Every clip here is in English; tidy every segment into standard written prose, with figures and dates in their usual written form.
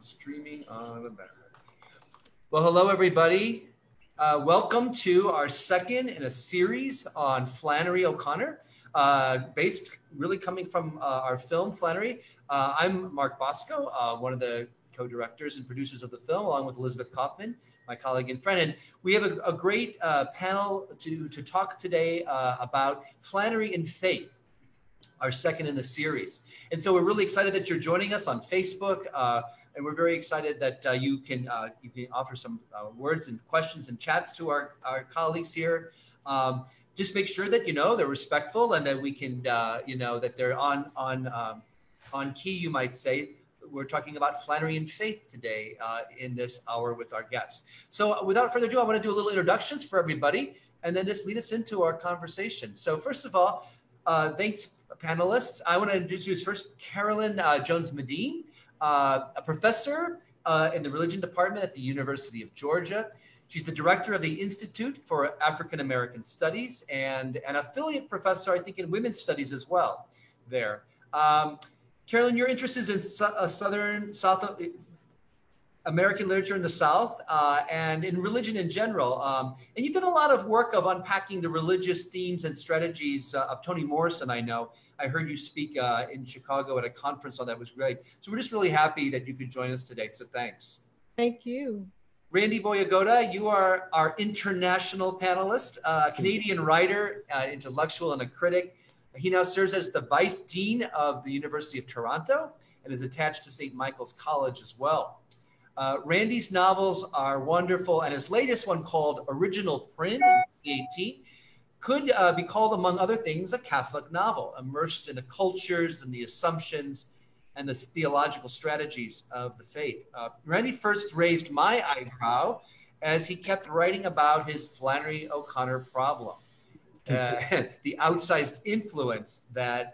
Streaming on the back. Well, hello, everybody. Welcome to our second in a series on Flannery O'Connor, based really coming from our film, Flannery. I'm Mark Bosco, one of the co-directors and producers of the film, along with Elizabeth Coffman, my colleague and friend. And we have a great panel to talk today about Flannery and faith, our second in the series. And so we're really excited that you're joining us on Facebook. And we're very excited that you can offer some words and questions and chats to our colleagues here. Just make sure that, they're respectful and that we can, that they're on key, you might say. We're talking about Flannery and faith today in this hour with our guests. So without further ado, I want to do a little introductions for everybody and then just lead us into our conversation. So first of all, thanks, panelists. I want to introduce first Carolyn Jones Medine, a professor in the religion department at the University of Georgia. She's the director of the Institute for African American Studies and an affiliate professor, I think, in women's studies as well there. Carolyn, your interest is in South American literature in the South and in religion in general. And you've done a lot of work of unpacking the religious themes and strategies of Toni Morrison, I know. I heard you speak in Chicago at a conference on that. Was great. So we're just really happy that you could join us today. So thanks. Thank you. Randy Boyagoda, you are our international panelist, a Canadian writer, intellectual, and a critic. He now serves as the Vice Dean of the University of Toronto and is attached to St. Michael's College as well. Randy's novels are wonderful, and his latest one, called Original Print in 2018, could be called, among other things, a Catholic novel, immersed in the cultures and the assumptions and the theological strategies of the faith. Randy first raised my eyebrow as he kept writing about his Flannery O'Connor problem, the outsized influence that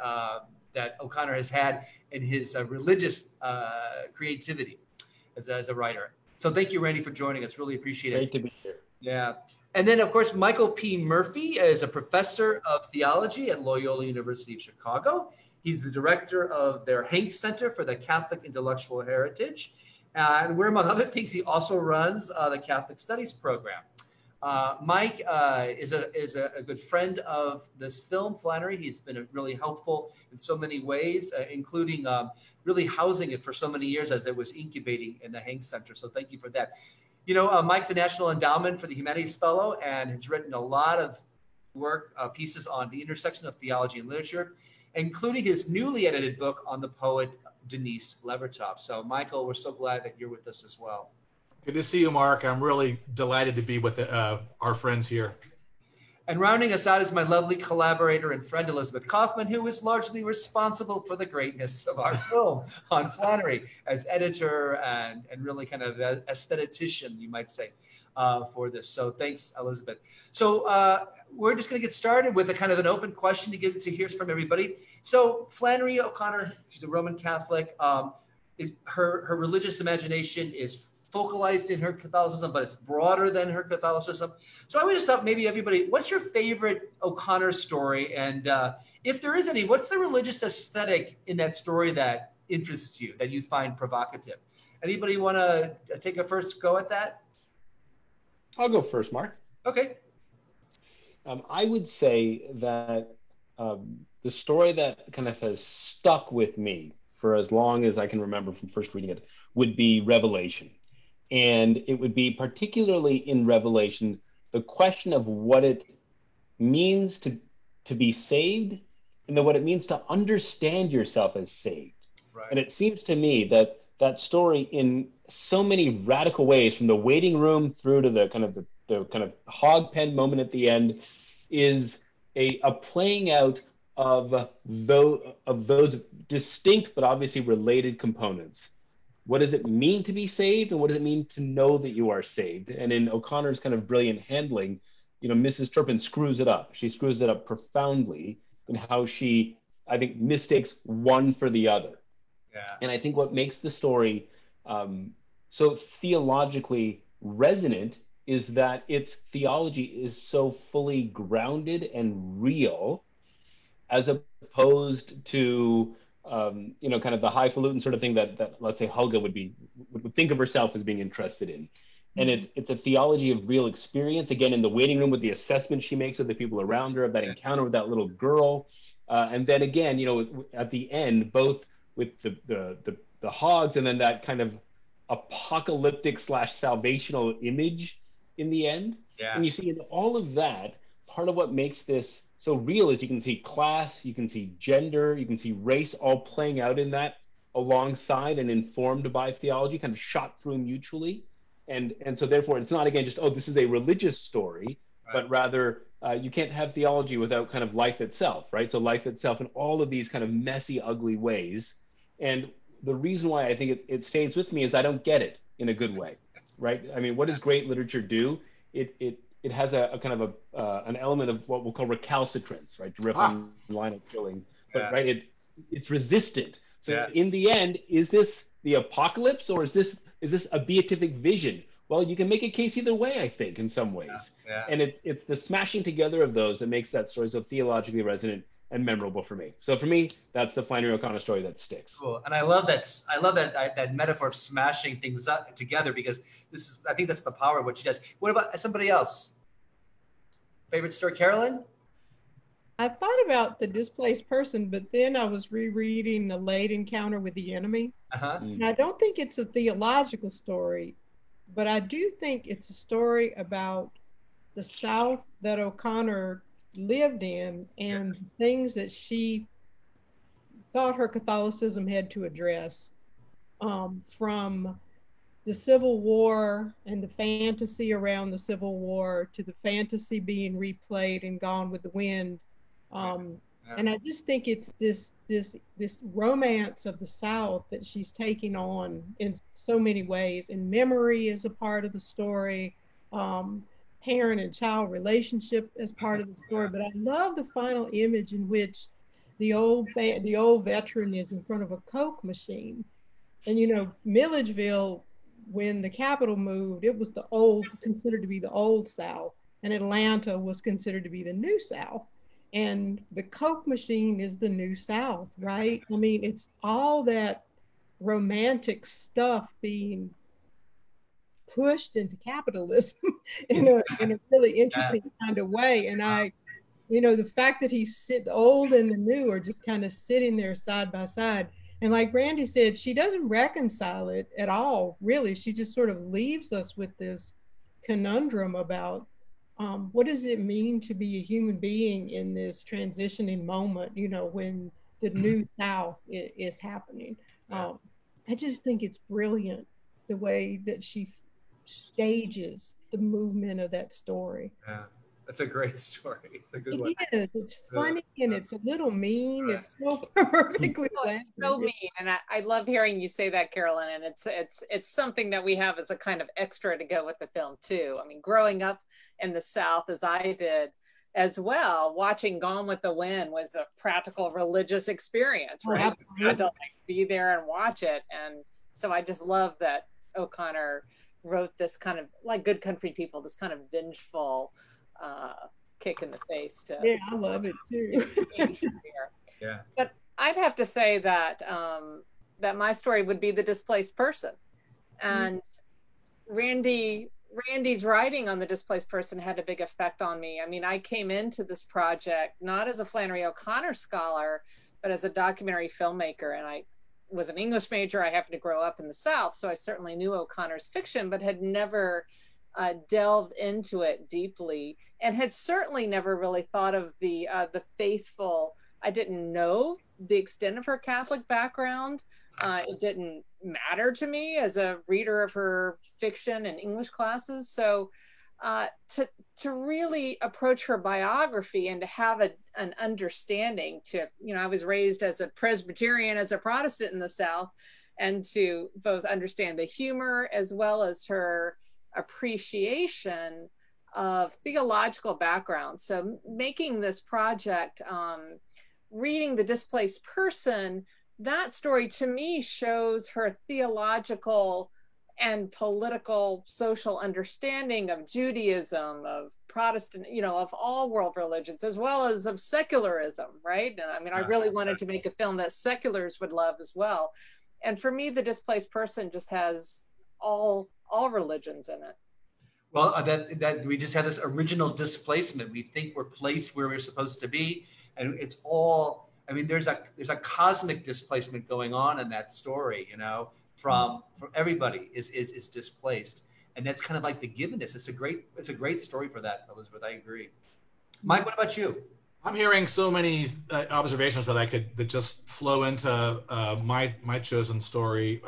O'Connor has had in his religious creativity as a writer. So thank you, Randy, for joining us. Really appreciate it. Great to be here. Yeah. And then, of course, Michael P. Murphy is a professor of theology at Loyola University of Chicago. He's the director of their Hanks Center for the Catholic Intellectual Heritage. And where, among other things, he also runs the Catholic Studies program. Mike is a good friend of this film, Flannery. He's been really helpful in so many ways, including really housing it for so many years as it was incubating in the Hanks Center. So thank you for that. Mike's a National Endowment for the Humanities Fellow and has written a lot of work, pieces on the intersection of theology and literature, including his newly edited book on the poet Denise Levertov. So Michael, we're so glad that you're with us as well. Good to see you, Mark. I'm really delighted to be with our friends here. And rounding us out is my lovely collaborator and friend, Elizabeth Coffman, who is largely responsible for the greatness of our film on Flannery as editor and really kind of aesthetician, you might say, for this. So thanks, Elizabeth. So we're just going to get started with a kind of an open question to get to hear from everybody. So Flannery O'Connor, she's a Roman Catholic. Her religious imagination is focalized in her Catholicism, but it's broader than her Catholicism. So I would just thought maybe everybody, what's your favorite O'Connor story? And if there is any, what's the religious aesthetic in that story that interests you, that you find provocative? Anybody want to take a first go at that? I'll go first, Mark. Okay. I would say that the story that kind of has stuck with me for as long as I can remember from first reading it would be Revelation. And it would be particularly in Revelation, the question of what it means to be saved and then what it means to understand yourself as saved. Right. And it seems to me that that story in so many radical ways, from the waiting room through to the kind of hog pen moment at the end, is a playing out of those distinct but obviously related components. What does it mean to be saved, and what does it mean to know that you are saved? And in O'Connor's kind of brilliant handling, Mrs. Turpin screws it up. She screws it up profoundly in how she, I think, mistakes one for the other. Yeah. And I think what makes the story so theologically resonant is that its theology is so fully grounded and real, as opposed to you know, kind of the highfalutin sort of thing that let's say Helga would think of herself as being interested in. And it's a theology of real experience, again, in the waiting room with the assessment she makes of the people around her, of that encounter with that little girl. And then again, you know, at the end, both with the hogs and then that kind of apocalyptic / salvational image in the end. Yeah. And you see in all of that, part of what makes this so real is you can see class, you can see gender, you can see race all playing out in that alongside and informed by theology, kind of shot through mutually. And so therefore it's not again just, oh, this is a religious story, but rather you can't have theology without kind of life itself, right? So life itself in all of these kind of messy, ugly ways. And the reason why I think it stays with me is I don't get it in a good way, right? I mean, what does great literature do? It has a kind of an element of what we'll call recalcitrance, right? To rip on line of killing, but right, it's resistant. So in the end, is this the apocalypse or is this a beatific vision? Well, you can make a case either way, I think, in some ways. And it's the smashing together of those that makes that story so theologically resonant and memorable for me. So for me, that's the Flannery O'Connor story that sticks. Cool. And I love that metaphor of smashing things up together, because I think that's the power of what she does. What about somebody else? Favorite story, Carolyn? I thought about the displaced person, but then I was rereading A Late Encounter with the Enemy. And I don't think it's a theological story, but I do think it's a story about the South that O'Connor lived in and things that she thought her Catholicism had to address, from the Civil War and the fantasy around the Civil War to the fantasy being replayed in Gone with the Wind. And I just think it's this romance of the South that she's taking on in so many ways. And memory is a part of the story. Parent and child relationship as part of the story. But I love the final image in which the old veteran is in front of a Coke machine. And you know, Milledgeville, when the capital moved, it was considered to be the old South, and Atlanta was considered to be the new South. And the Coke machine is the new South, right? I mean, it's all that romantic stuff being pushed into capitalism in a really interesting kind of way. And the fact that the old and the new are just kind of sitting there side by side. And like Randy said, she doesn't reconcile it at all, really. She just sort of leaves us with this conundrum about what does it mean to be a human being in this transitioning moment, you know, when the new South is happening. I just think it's brilliant the way that she stages the movement of that story. Yeah, that's a great story. It's a good one. It is. It's funny and it's a little mean. It's so perfectly it's so mean, and I love hearing you say that, Carolyn. And it's something that we have as a kind of extra to go with the film too. I mean, growing up in the South as I did as well, watching Gone with the Wind was a practical religious experience, right? You had to be there and watch it, and so I just love that O'Connor wrote this kind of, like Good Country People, this kind of vengeful kick in the face to. Yeah, I love it too. Yeah. But I'd have to say that that my story would be the displaced person, and Randy's writing on the displaced person had a big effect on me. I mean, I came into this project not as a Flannery O'Connor scholar, but as a documentary filmmaker, and I was an English major. I happened to grow up in the South, so I certainly knew O'Connor's fiction, but had never delved into it deeply, and had certainly never really thought of the faithful. I didn't know the extent of her Catholic background. It didn't matter to me as a reader of her fiction in English classes. So to really approach her biography and to have an understanding I was raised as a Presbyterian, as a Protestant in the South, and to both understand the humor as well as her appreciation of theological background. So making this project, reading The Displaced Person, that story to me shows her theological and political, social understanding of Judaism, of Protestant, you know, of all world religions, as well as of secularism, right? And I mean, I really wanted to make a film that seculars would love as well. And for me, The Displaced Person just has all religions in it. Well, that we just had this original displacement. We think we're placed where we're supposed to be, and it's all. I mean, there's a cosmic displacement going on in that story. You know, from everybody is displaced, and that's kind of like the givenness. It's a great story for that, Elizabeth. I agree. Mike, what about you? I'm hearing so many observations that just flow into my chosen story,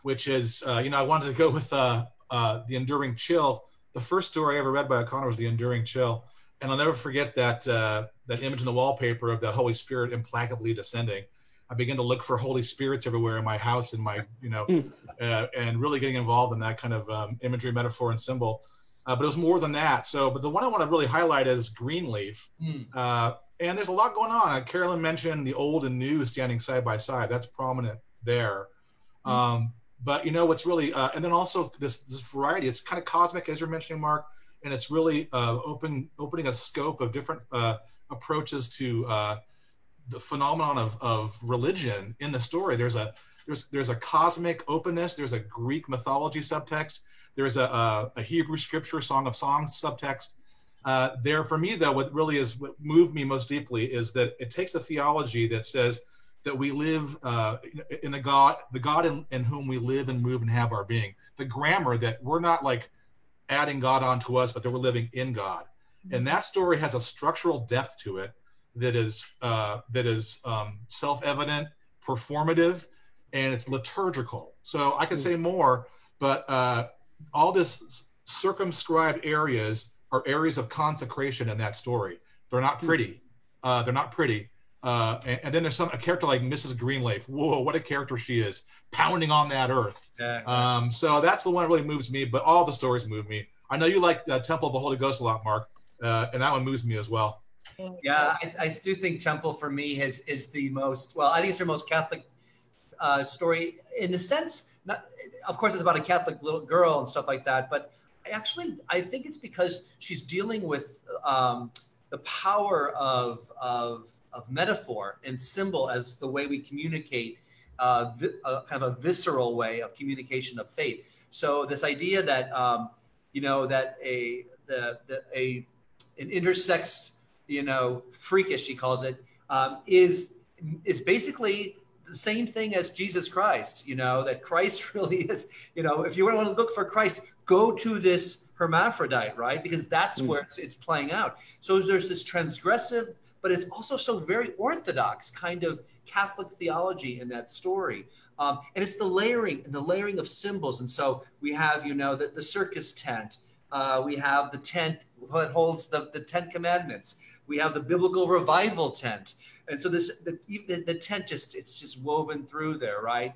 which is you know, I wanted to go with The Enduring Chill. The first story I ever read by O'Connor was The Enduring Chill, and I'll never forget that that image in the wallpaper of the Holy Spirit implacably descending. I began to look for Holy Spirits everywhere in my house, and my, you know, and really getting involved in that kind of imagery, metaphor, and symbol. But it was more than that. So, but the one I want to really highlight is Greenleaf. And there's a lot going on. Carolyn mentioned the old and new standing side by side. That's prominent there. But you know what's really, and then also this variety. It's kind of cosmic, as you're mentioning, Mark, and it's really opening a scope of different approaches to the phenomenon of religion in the story. There's a cosmic openness. There's a Greek mythology subtext. There's a Hebrew scripture, Song of Songs subtext. There, for me, though, what moved me most deeply is that it takes a theology that says that we live in the God in whom we live and move and have our being. The grammar that we're not like adding God onto us, but that we're living in God. And that story has a structural depth to it that is self-evident, performative, and it's liturgical. So I could say more, but all this circumscribed areas are areas of consecration in that story. They're not pretty. They're not pretty. And then there's a character like Mrs. Greenleaf. Whoa, what a character she is, pounding on that earth. So that's the one that really moves me, but all the stories move me. I know you like Temple of the Holy Ghost a lot, Mark, and that one moves me as well. Yeah, I do think Temple for me is the most, well, I think it's her most Catholic story in the sense, not, of course, it's about a Catholic little girl and stuff like that, but I think it's because she's dealing with the power of metaphor and symbol as the way we communicate, kind of a visceral way of communication of faith. So this idea that you know, that an intersex, you know, freak, as she calls it, is basically the same thing as Jesus Christ. You know, that Christ really is. You know, if you want to look for Christ, go to this hermaphrodite, right? Because that's where it's playing out. So there's this transgressive, but it's also so very orthodox kind of Catholic theology in that story. And it's the layering of symbols. And so we have, you know, the circus tent. We have the tent that holds the 10 commandments. We have the biblical revival tent. And so the tent it's just woven through there, right?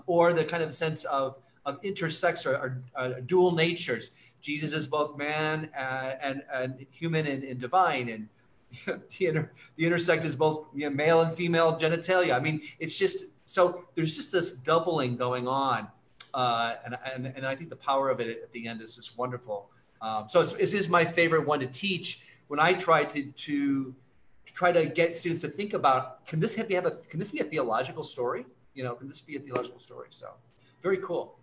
Or the kind of sense of intersex or dual natures. Jesus is both man and human and divine, and the intersect is both, you know, male and female genitalia. I mean, it's just, so there's just this doubling going on, and I think the power of it at the end is just wonderful. So it is my favorite one to teach when I try to get students to think about, can this be a theological story? You know, can this be a theological story? So very cool.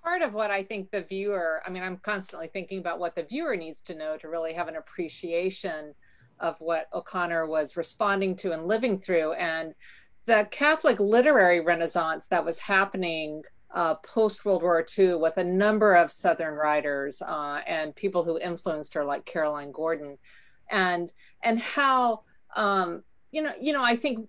Part of what I think the viewer, I mean, I'm constantly thinking about what the viewer needs to know to really have an appreciation of what O'Connor was responding to and living through. And the Catholic literary renaissance that was happening post-World War II with a number of Southern writers and people who influenced her, like Caroline Gordon, and how, you know, I think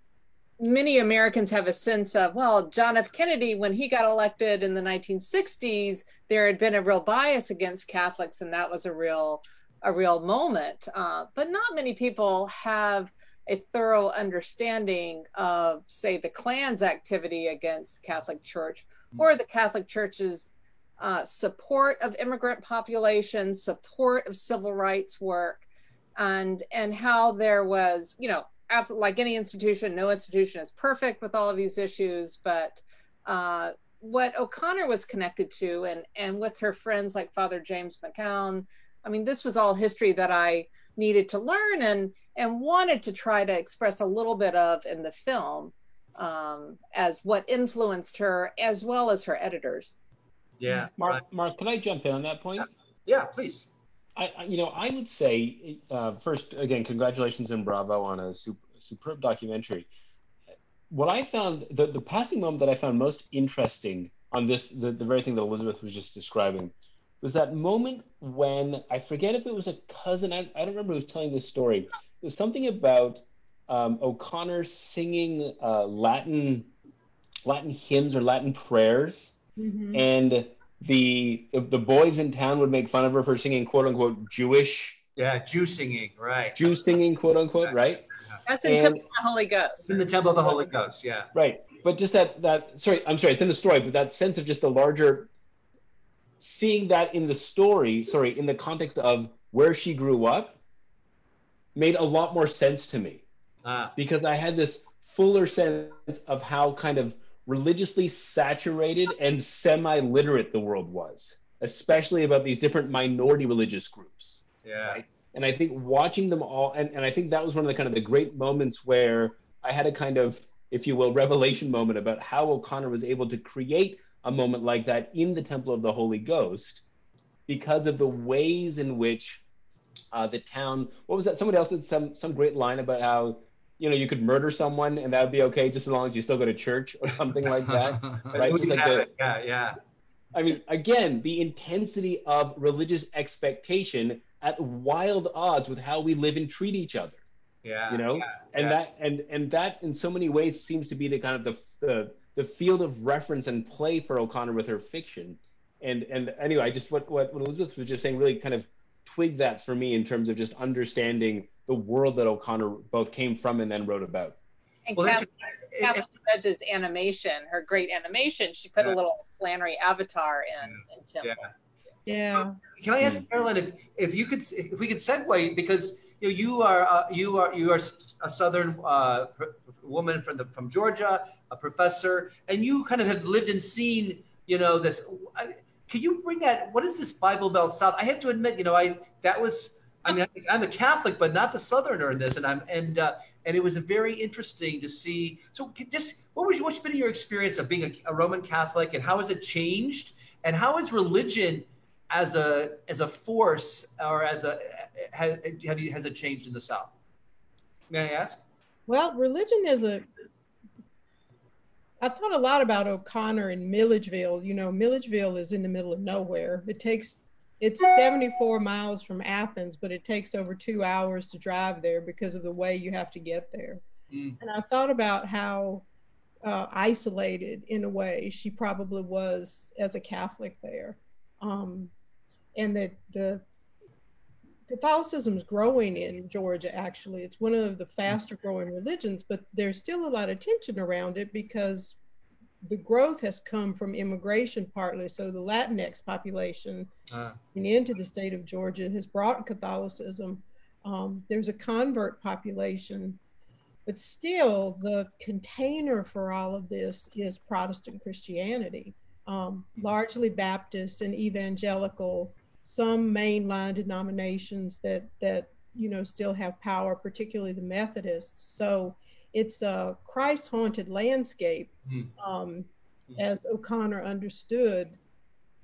many Americans have a sense of, well, John F. Kennedy, when he got elected in the 1960s, there had been a real bias against Catholics, and that was a real moment. But not many people have a thorough understanding of, say, the Klan's activity against the Catholic Church, or the Catholic Church's support of immigrant populations, support of civil rights work, and how there was, you know, absolutely, like any institution, no institution is perfect with all of these issues, but what O'Connor was connected to, and with her friends like Father James McCown, I mean, this was all history that I needed to learn and wanted to try to express a little bit of in the film, as what influenced her as well as her editors. Yeah. Mark, can I jump in on that point? Yeah, please. I would say, first, again, congratulations and bravo on a superb documentary. What I found, the passing moment that I found most interesting on this, the very thing that Elizabeth was just describing, was that moment when, I forget if it was a cousin, I don't remember who was telling this story. It was something about O'Connor singing Latin hymns or Latin prayers, and the boys in town would make fun of her for singing quote unquote Jewish. Yeah, Jew singing, right? Jew singing, quote unquote, right? That's in Temple of the Holy Ghost. In the Temple of the Holy Ghost, yeah. Right, but just sorry, it's in the story, but that sense of just the larger, seeing that in the story, in the context of where she grew up, made a lot more sense to me. Because I had this fuller sense of how kind of religiously saturated and semi-literate the world was, especially about these different minority religious groups. Yeah. Right? And I think watching them all, and I think that was one of the kind of the great moments where I had a kind of, if you will, revelation moment about how O'Connor was able to create a moment like that in the Temple of the Holy Ghost, because of the ways in which the town, what was that? Somebody else said some great line about how, you could murder someone and that would be okay just as long as you still go to church or something like that. Right? Just like yeah. I mean, again, the intensity of religious expectation at wild odds with how we live and treat each other. Yeah. That in so many ways seems to be the kind of the field of reference and play for O'Connor with her fiction. And anyway, I just what Elizabeth was just saying really kind of twigged that for me in terms of just understanding the world that O'Connor both came from and then wrote about. And Catherine Judge's animation, her great animation, she put a little Flannery avatar in Temple. Yeah. Can I ask Carolyn if we could segue, because you are a Southern woman from Georgia, a professor, and you kind of have lived and seen this. Can you bring that? What is this Bible Belt South? I have to admit, I'm a Catholic, but not the Southerner in this, and it was very interesting to see. So, just what's been your experience of being a Roman Catholic, and how has it changed, and how has religion as a force or has it changed in the South? May I ask? Well, religion I thought a lot about O'Connor in Milledgeville. Milledgeville is in the middle of nowhere. It's 74 miles from Athens, but it takes over 2 hours to drive there because of the way you have to get there. And I thought about how isolated, in a way, she probably was as a Catholic there. And that the Catholicism is growing in Georgia, actually. It's one of the faster growing religions, but there's still a lot of tension around it because the growth has come from immigration partly. So the Latinx population into the state of Georgia has brought Catholicism. There's a convert population, but still the container for all of this is Protestant Christianity, largely Baptist and evangelical, some mainline denominations that still have power, particularly the Methodists. So it's a Christ-haunted landscape, as O'Connor understood.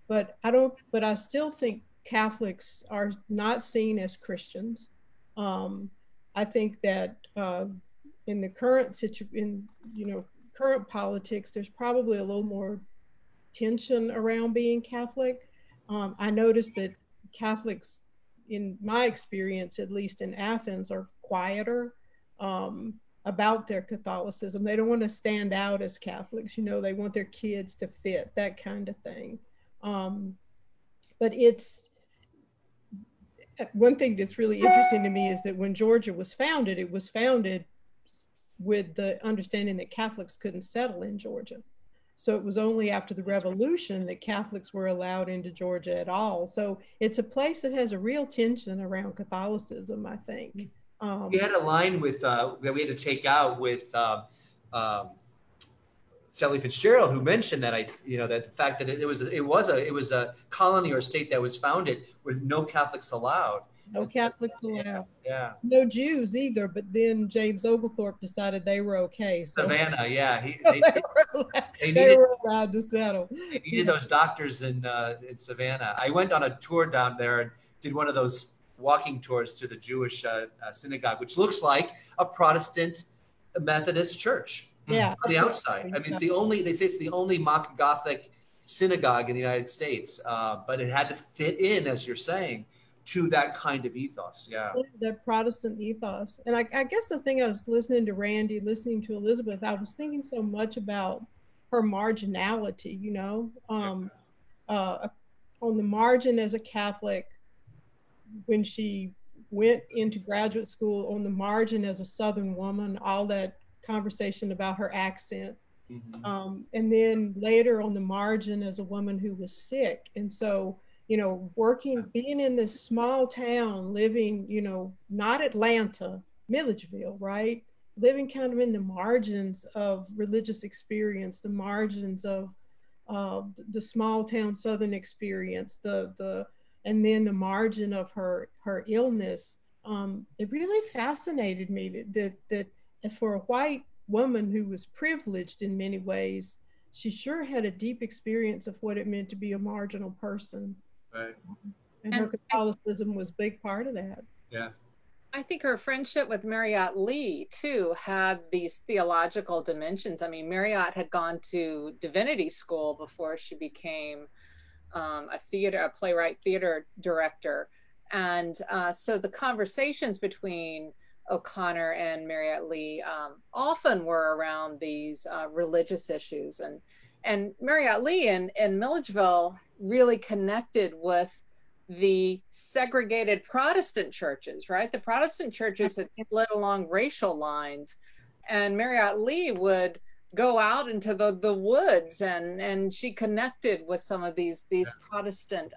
But I still think Catholics are not seen as Christians. I think that in the current current politics, there's probably a little more tension around being Catholic. I noticed that Catholics, in my experience, at least in Athens, are quieter about their Catholicism. They don't want to stand out as Catholics. They want their kids to fit, that kind of thing. But it's one thing that's really interesting to me is that when Georgia was founded, it was founded with the understanding that Catholics couldn't settle in Georgia. So it was only after the Revolution that Catholics were allowed into Georgia at all. So it's a place that has a real tension around Catholicism, I think. We had a line with that we had to take out with Sally Fitzgerald, who mentioned that that the fact that it was a colony or a state that was founded with no Catholics allowed. No Catholics allowed. Yeah. No Jews either, but then James Oglethorpe decided they were okay. So Savannah, yeah. They were allowed to settle. They needed those doctors in Savannah. I went on a tour down there and did one of those walking tours to the Jewish synagogue, which looks like a Protestant Methodist church. Yeah. On the outside. I mean, they say it's the only mock Gothic synagogue in the United States, but it had to fit in, as you're saying, to that kind of ethos. Yeah. That Protestant ethos. And I guess the thing I was listening to Randy, listening to Elizabeth, I was thinking so much about her marginality, on the margin as a Catholic, when she went into graduate school, on the margin as a Southern woman, all that conversation about her accent. Mm-hmm. And then later on the margin as a woman who was sick. And so, being in this small town, living, not Atlanta, Milledgeville, right? Living kind of in the margins of religious experience, the margins of the small town Southern experience, and then the margin of her illness. It really fascinated me that for a white woman who was privileged in many ways, she sure had a deep experience of what it meant to be a marginal person. Right. And her Catholicism was a big part of that. Yeah. I think her friendship with Marriott Lee, too, had these theological dimensions. I mean, Marriott had gone to divinity school before she became a playwright theater director. And so the conversations between O'Connor and Marriott Lee often were around these religious issues. And Marriott Lee in Milledgeville really connected with the segregated Protestant churches, right? The Protestant churches had split along racial lines, and Marriott Lee would go out into the woods, and she connected with some of these Protestant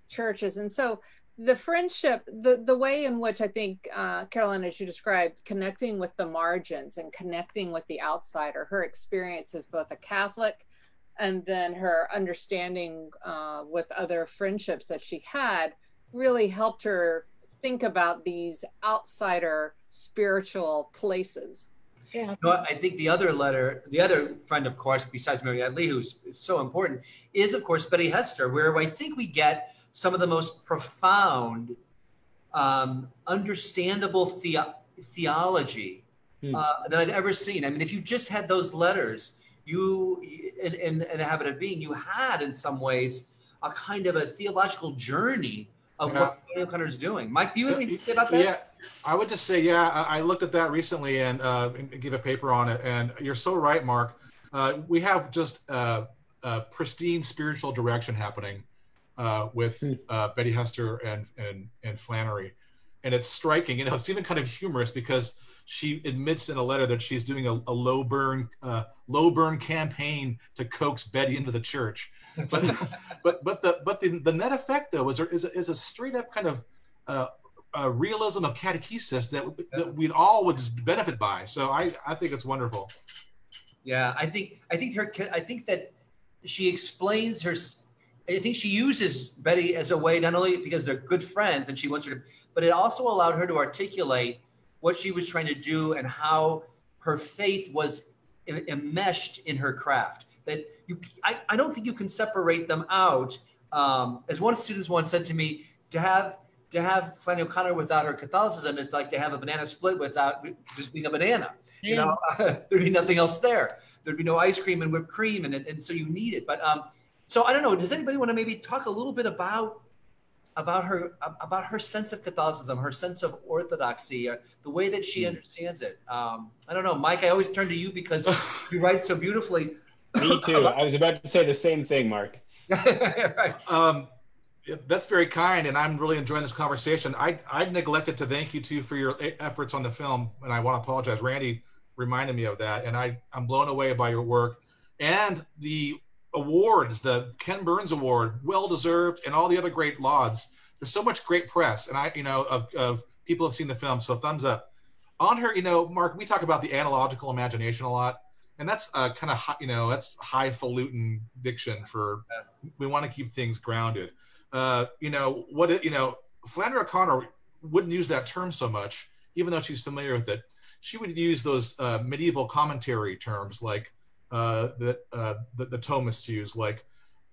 churches. And so the friendship, the way in which I think, Carolyn, as you described, connecting with the margins and connecting with the outsider, her experience as both a Catholic and then her understanding with other friendships that she had really helped her think about these outsider spiritual places. Yeah. I think the other friend, of course, besides Marriott Lee, who's so important, is, of course, Betty Hester, where I think we get some of the most profound, understandable theology that I've ever seen. I mean, if you just had those letters, you, in the Habit of Being, you had, in some ways, a kind of a theological journey of what O'Connor is doing. Mike, do you have anything to say about that? Yeah, I would just say, I looked at that recently and gave a paper on it. And you're so right, Mark. We have just pristine spiritual direction happening with Betty Hester and Flannery. And it's striking. It's even kind of humorous because she admits in a letter that she's doing a low burn campaign to coax Betty into the church. But the net effect, though, is a straight up kind of realism of catechesis that we'd all would just benefit by. So I think it's wonderful. Yeah, I think that she explains her. I think she uses Betty as a way, not only because they're good friends and she wants her to, but it also allowed her to articulate what she was trying to do and how her faith was enmeshed in her craft. That I don't think you can separate them out. As one student once said to me, to have Flannery O'Connor without her Catholicism is like to have a banana split without just being a banana. Yeah. There'd be nothing else there. There'd be no ice cream and whipped cream, and so you need it. But so I don't know. Does anybody want to maybe talk a little bit about her sense of Catholicism, her sense of orthodoxy, the way that she understands it? I don't know, Mike. I always turn to you because you write so beautifully. Me too. I was about to say the same thing, Mark. Right. That's very kind, and I'm really enjoying this conversation. I neglected to thank you two for your efforts on the film, and I want to apologize. Randy reminded me of that, and I'm blown away by your work and the awards, the Ken Burns Award, well deserved, and all the other great lauds. There's so much great press, and of people have seen the film, so thumbs up on her. Mark, we talk about the analogical imagination a lot, And that's kind of, that's highfalutin diction for, we want to keep things grounded. Flannery O'Connor wouldn't use that term so much, even though she's familiar with it. She would use those medieval commentary terms like that the Thomists use, like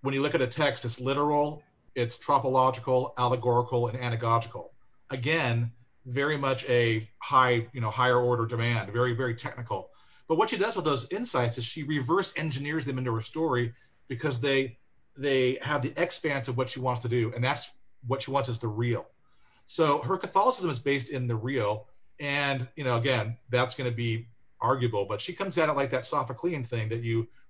when you look at a text, it's literal, it's tropological, allegorical, and anagogical. Again, very much a higher order demand, very, very technical. But what she does with those insights is she reverse engineers them into her story because they have the expanse of what she wants to do, and that's what she wants is the real. So her Catholicism is based in the real, and again, that's going to be arguable, but she comes at it like that Sophoclean thing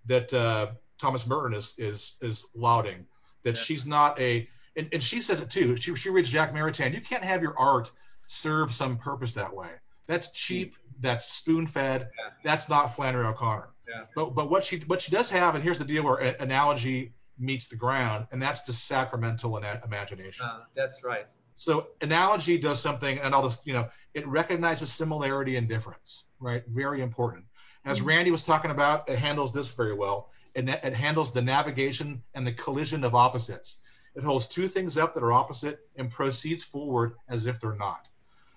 that Thomas Merton is lauding, that she's not and she says it too. She reads Jacques Maritain. You can't have your art serve some purpose that way. That's cheap. That's spoon-fed. Yeah. That's not Flannery O'Connor. Yeah. But what she does have, and here's the deal where analogy meets the ground, and that's the sacramental imagination. That's right. So analogy does something, and I'll just, it recognizes similarity and difference, right? Very important. As Randy was talking about, it handles this very well, and that it handles the navigation and the collision of opposites. It holds two things up that are opposite and proceeds forward as if they're not.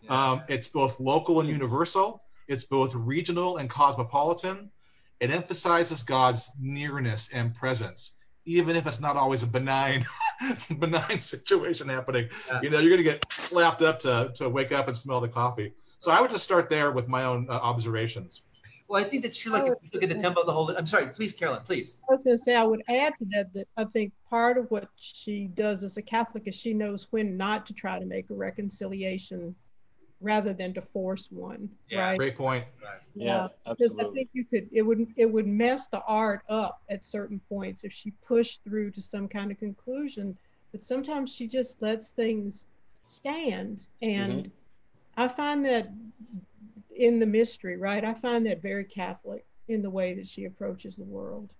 Yeah. It's both local and universal. It's both regional and cosmopolitan. It emphasizes God's nearness and presence, even if it's not always a benign situation happening. Yeah. You're going to get slapped up to wake up and smell the coffee. So I would just start there with my own observations. Well, I think that's true. Like if you look at the tempo of the whole. I'm sorry, please, Carolyn, please. I was going to say, I would add to that I think part of what she does as a Catholic is she knows when not to try to make a reconciliation rather than to force one. Yeah, right? Great point. Right. Yeah, because I think it would mess the art up at certain points if she pushed through to some kind of conclusion. But sometimes she just lets things stand, and I find that in the mystery, right? I find that very Catholic in the way that she approaches the world.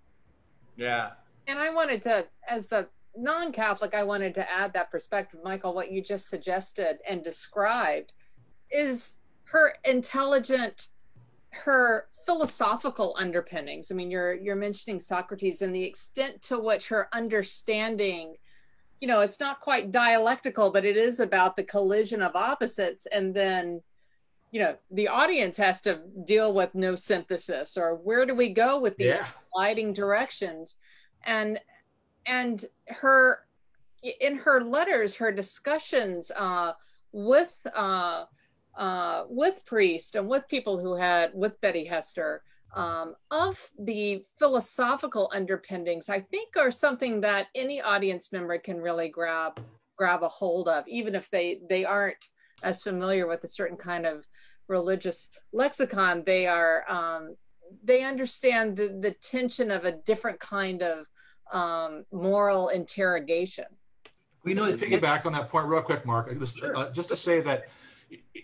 Yeah. And I wanted to, as the non-Catholic, I wanted to add that perspective, Michael, what you just suggested and described is her intelligent, her philosophical underpinnings. I mean, you're mentioning Socrates and the extent to which her understanding, it's not quite dialectical, but it is about the collision of opposites. And then, the audience has to deal with no synthesis, or where do we go with these sliding directions? And her, in her letters, her discussions with priests and with people with Betty Hester, of the philosophical underpinnings, I think are something that any audience member can really grab a hold of, even if they aren't as familiar with a certain kind of religious lexicon. They understand the tension of a different kind of moral interrogation. We know to piggyback on that point real quick, Mark, just to say that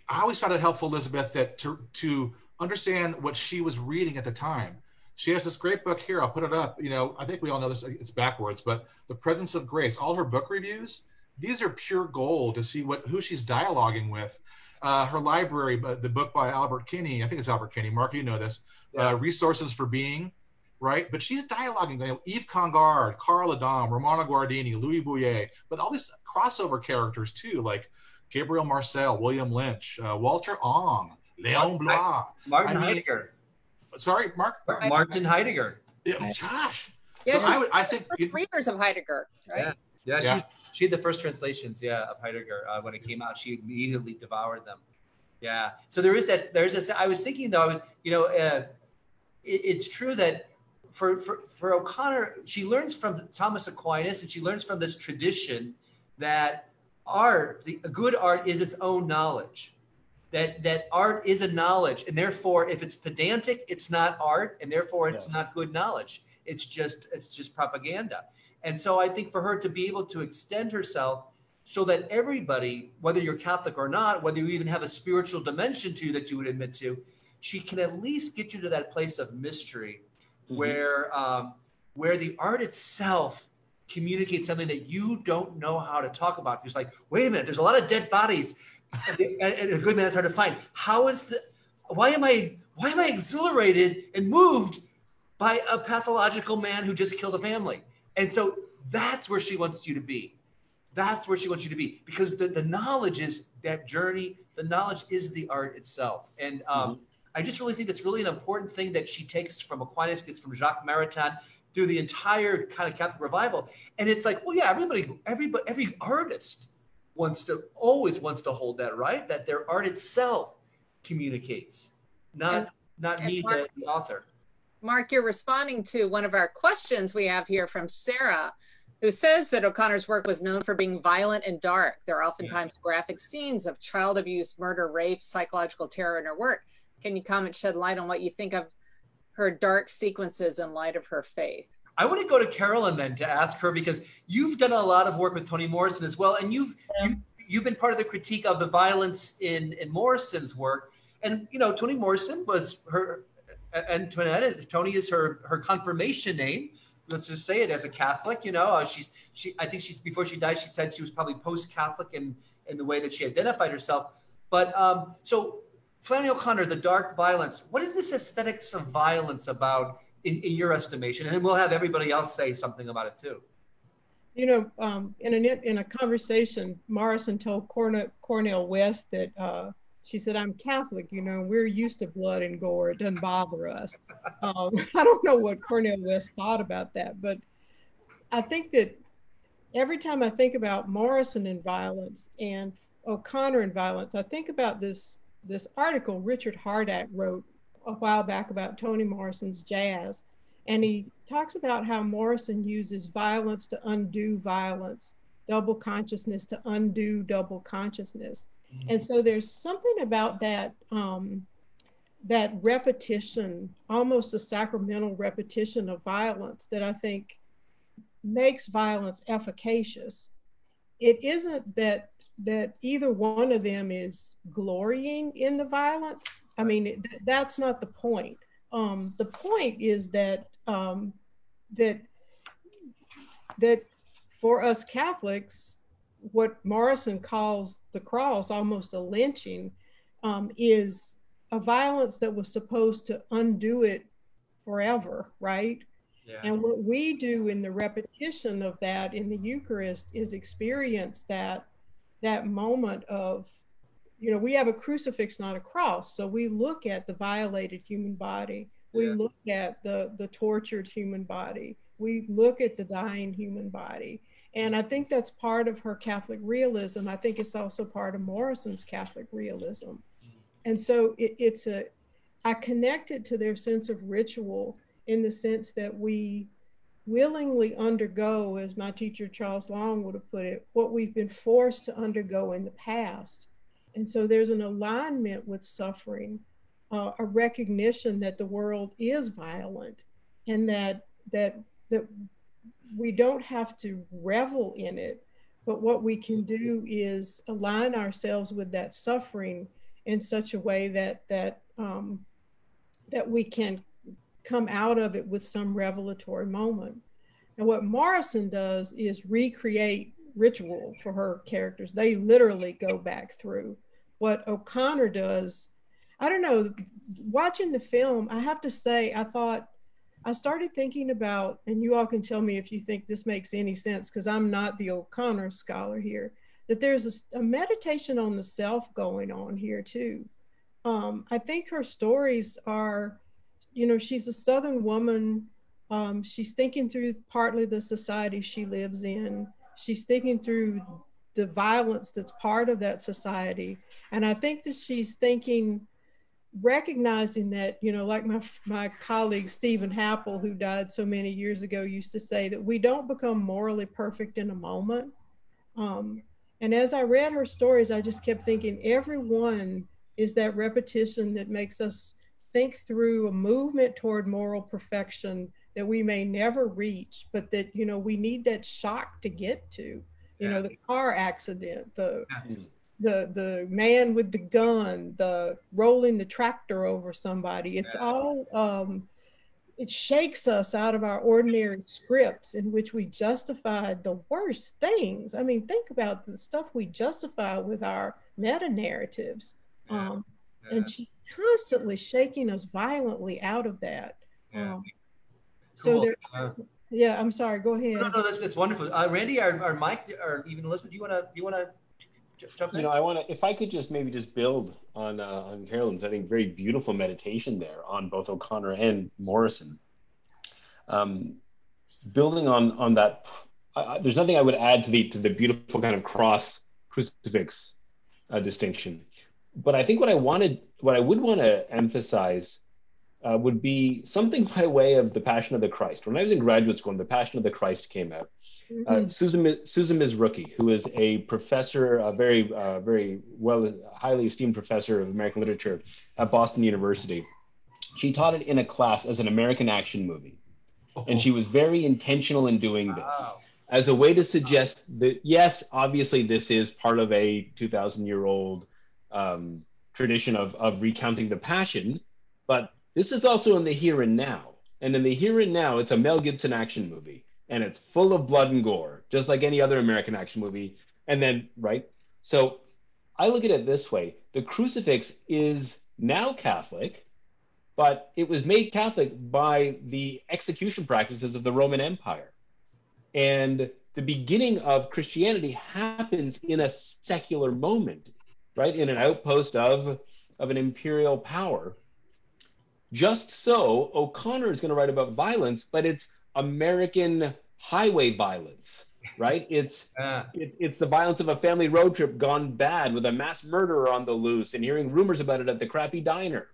I always found it helpful, Elizabeth, that to understand what she was reading at the time. She has this great book here. I'll put it up. I think we all know this. It's backwards, but The Presence of Grace. All her book reviews, these are pure gold to see who she's dialoguing with. Her library, the book by Albert Kinney. I think it's Albert Kinney. Mark, you know this. Yeah. Resources for Being, right? But she's dialoguing. Yves Congar, Carl Adam, Romano Guardini, Louis Bouillet, but all these crossover characters too, like Gabriel Marcel, William Lynch, Walter Ong, Leon Blois, Martin Heidegger. Sorry, Mark. Martin Heidegger. Gosh. Yeah, so I think readers of Heidegger, right? Yeah. She had the first translations, of Heidegger when it came out. She immediately devoured them. Yeah. So there's I was thinking though, it's true that for O'Connor, she learns from Thomas Aquinas, and she learns from this tradition that good art is its own knowledge. That art is a knowledge, and therefore, if it's pedantic, it's not art, and therefore it's not good knowledge. It's just propaganda. And so I think for her to be able to extend herself so that everybody, whether you're Catholic or not, whether you even have a spiritual dimension to you that you would admit to, she can at least get you to that place of mystery where the art itself communicates something that you don't know how to talk about. It's like, wait a minute, there's a lot of dead bodies, and a good man is hard to find. Why am I exhilarated and moved by a pathological man who just killed a family. And so that's where she wants you to be. That's where she wants you to be, because the knowledge is that journey. The knowledge is the art itself. And I just really think that's really an important thing that she takes from Aquinas, gets from Jacques Maritain through the entire kind of Catholic revival. And it's like, well, yeah, every artist always wants to hold that, right? That their art itself communicates, not me, Mark, the author. Mark, you're responding to one of our questions we have here from Sarah, who says that O'Connor's work was known for being violent and dark. There are oftentimes graphic scenes of child abuse, murder, rape, psychological terror in her work. Can you comment, shed light on what you think of her dark sequences in light of her faith? I want to go to Carolyn then to ask her, because you've done a lot of work with Toni Morrison as well, and you've been part of the critique of the violence in Morrison's work. And you know, Toni Morrison was her, and Toni is her confirmation name. Let's just say it, as a Catholic. You know, I think she's, before she died, she said she was probably post-Catholic in the way that she identified herself. But so Flannery O'Connor, the dark violence, what is this aesthetics of violence about in your estimation? And then we'll have everybody else say something about it too. You know, in a conversation, Morrison told Cornel West that she said, "I'm Catholic, you know, we're used to blood and gore. It doesn't bother us." I don't know what Cornel West thought about that, but I think that every time I think about Morrison and violence and O'Connor and violence, I think about this article Richard Hardack wrote a while back about Toni Morrison's jazz. And he talks about how Morrison uses violence to undo violence, double consciousness to undo double consciousness. And so there's something about that, that repetition, almost a sacramental repetition of violence, that I think makes violence efficacious. It isn't that either one of them is glorying in the violence. I mean, that's not the point. The point is that that for us Catholics, what Morrison calls the cross, almost a lynching, is a violence that was supposed to undo it forever, right? Yeah. And what we do in the repetition of that in the Eucharist is experience that moment of, you know, we have a crucifix, not a cross. So we look at the violated human body. We look at the tortured human body. We look at the dying human body. And I think that's part of her Catholic realism. I think it's also part of Morrison's Catholic realism. And so I connect it to their sense of ritual, in the sense that we willingly undergo, as my teacher Charles Long would have put it, what we've been forced to undergo in the past. And so there's an alignment with suffering, a recognition that the world is violent, and that we don't have to revel in it, but what we can do is align ourselves with that suffering in such a way that we can come out of it with some revelatory moment. And what Morrison does is recreate ritual for her characters. They literally go back through. What O'Connor does, I don't know, watching the film, I have to say, I started thinking about, and you all can tell me if you think this makes any sense, because I'm not the O'Connor scholar here, that there's a meditation on the self going on here too. I think her stories are, you know, she's a Southern woman. She's thinking through partly the society she lives in. She's thinking through the violence that's part of that society. And I think that she's thinking, recognizing that, you know, like my colleague Stephen Happel, who died so many years ago, used to say that we don't become morally perfect in a moment. And as I read her stories, I just kept thinking everyone is that repetition that makes us think through a movement toward moral perfection that we may never reach, but that, you know, we need that shock to get to, you know, the car accident, the man with the gun, the rolling the tractor over somebody. It's all, it shakes us out of our ordinary scripts in which we justify the worst things. I mean, think about the stuff we justify with our meta narratives. And she's constantly shaking us violently out of that. So there, yeah, I'm sorry, go ahead. No, that's wonderful. Randy, or Mike, or even Elizabeth, do you wanna jump in? I want to, if I could just maybe just build on Carolyn's, I think, very beautiful meditation there on both O'Connor and Morrison. Building on that, there's nothing I would add to the beautiful kind of cross crucifix distinction. But I think what I would want to emphasize would be something by way of the Passion of the Christ. When I was in graduate school and the Passion of the Christ came out, Susan Mizrahi, who is a professor, a very highly esteemed professor of American literature at Boston University, she taught it in a class as an American action movie. And she was very intentional in doing this as a way to suggest that, yes, obviously this is part of a 2,000-year-old tradition of recounting the Passion, but this is also in the here and now. And in the here and now, it's a Mel Gibson action movie. And it's full of blood and gore, just like any other American action movie. And then, right? So I look at it this way. The crucifix is now Catholic, but it was made Catholic by the execution practices of the Roman Empire. And the beginning of Christianity happens in a secular moment, right? In an outpost of an imperial power. Just so, O'Connor is going to write about violence, but it's American highway violence, right? It's the violence of a family road trip gone bad with a mass murderer on the loose and hearing rumors about it at the crappy diner.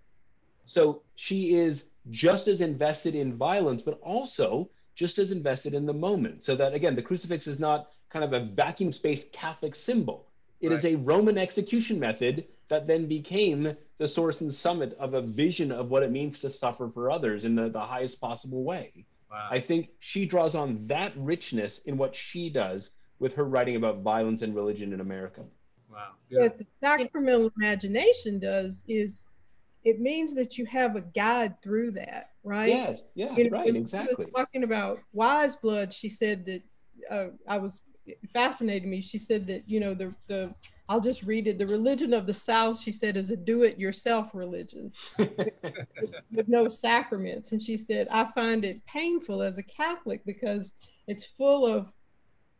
So she is just as invested in violence, but also just as invested in the moment. So that, again, the crucifix is not kind of a vacuum space Catholic symbol. It is a Roman execution method that then became the source and summit of a vision of what it means to suffer for others in the highest possible way. Wow. I think she draws on that richness in what she does with her writing about violence and religion in America. Wow. What the sacramental imagination does is it means that you have a guide through that, right? Yes, yeah, right, exactly. Talking about Wise Blood, she said that fascinated me. She said that, the I'll just read it. The religion of the South, she said, is a do-it-yourself religion with no sacraments. And she said, I find it painful as a Catholic because it's full of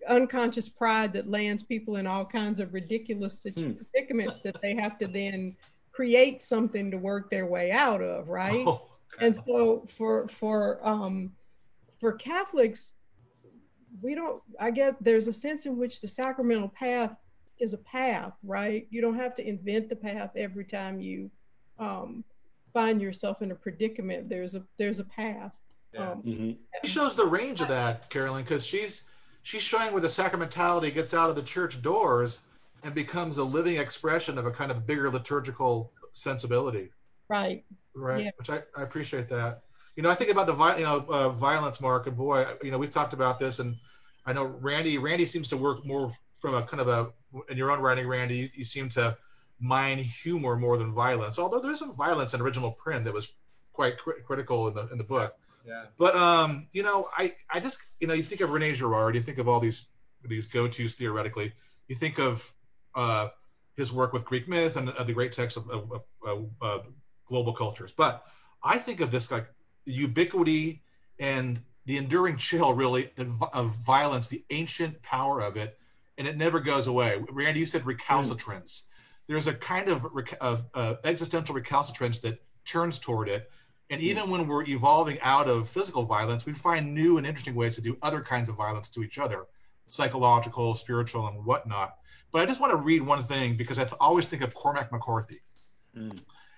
unconscious pride that lands people in all kinds of ridiculous predicaments that they have to then create something to work their way out of, right? Oh, and so for Catholics, I get there's a sense in which the sacramental path is a path, right? You don't have to invent the path every time you find yourself in a predicament. There's a path. Yeah. She shows the range of that, Carolyn, because she's showing where the sacramentality gets out of the church doors and becomes a living expression of a kind of bigger liturgical sensibility. Right. Yeah. Which I appreciate that. I think about the violence, Mark, and boy, we've talked about this, and I know Randy seems to work more from a kind of in your own writing, Randy, you seem to mine humor more than violence, although there's some violence in original print that was quite critical in the book. Yeah. But I just you think of René Girard, you think of all these go-tos theoretically, you think of his work with Greek myth and the great texts of global cultures. But I think of this like the ubiquity and the enduring chill, really, of violence, the ancient power of it, and it never goes away. Randy, you said recalcitrance. There's a kind of existential recalcitrance that turns toward it. And even when we're evolving out of physical violence, we find new and interesting ways to do other kinds of violence to each other, psychological, spiritual, and whatnot. But I just want to read one thing because I always think of Cormac McCarthy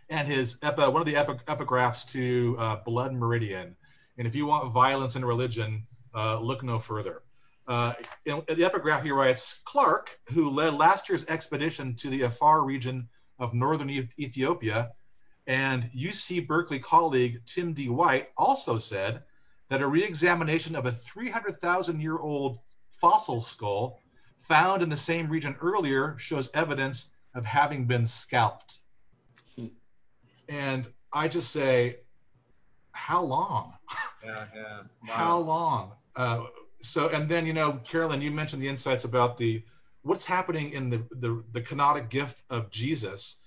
and his one of the epigraphs to Blood Meridian. And if you want violence in religion, look no further. In the epigraph, he writes, Clark, who led last year's expedition to the Afar region of northern Ethiopia, and UC Berkeley colleague Tim D. White also said that a re-examination of a 300,000-year-old fossil skull found in the same region earlier shows evidence of having been scalped. And I just say, how long? Yeah. Wow. How long? So, and then, Carolyn, you mentioned the insights about what's happening in the canonic gift of Jesus,